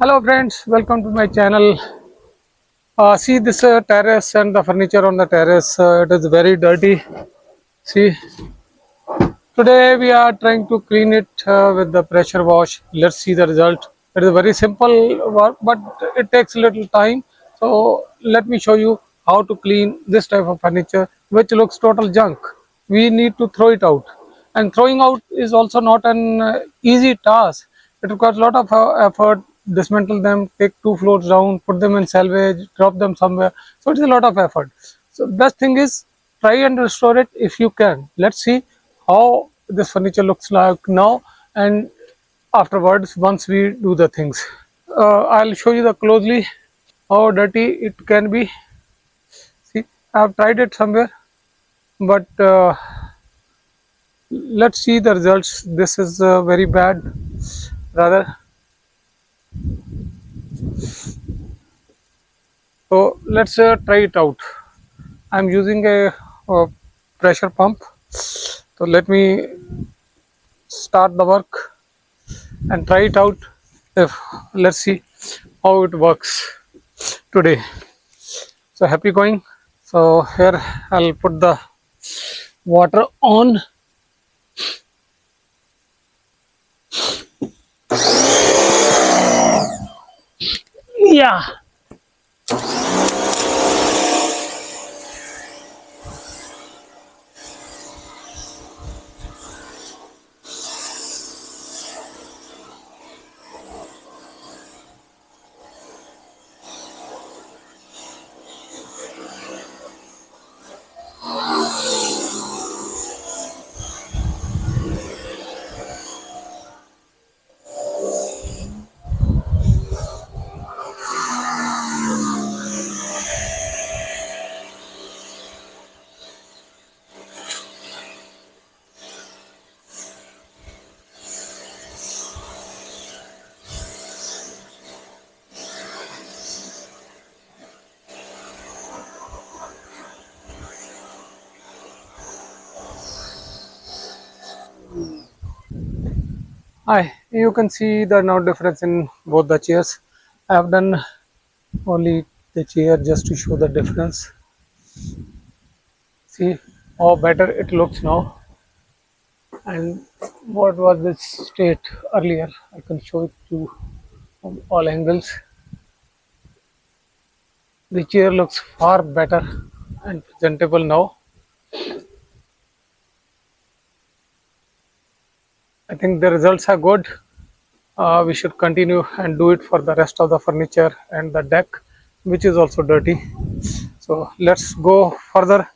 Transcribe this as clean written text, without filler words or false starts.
Hello friends, welcome to my channel. See this terrace and the furniture on the terrace, it is very dirty. See, today we are trying to clean it with the pressure wash. Let's see the result. It is very simple work, but it takes a little time. So let me show you how to clean this type of furniture which looks total junk. We need to throw it out, and throwing out is also not an easy task. It requires a lot of effort. Dismantle them, take 2 floors down, put them in salvage, drop them somewhere. So it's a lot of effort. So best thing is try and restore it if you can. Let's see how this furniture looks like now and afterwards once we do the things. I'll show you the closely how dirty it can be. See, I've tried it somewhere, but let's see the results. This is very bad, rather. So let's try it out. I'm using a pressure pump. So let me start the work and try it out. If let's see how it works today. So happy going. So here I'll put the water on. Yeah. Hi, you can see the now difference in both the chairs. I have done only the chair just to show the difference. See how better it looks now, and what was this state earlier. I can show it to you from all angles. The chair looks far better and presentable now. I think the results are good. We should continue and do it for the rest of the furniture and the deck, which is also dirty. So let's go further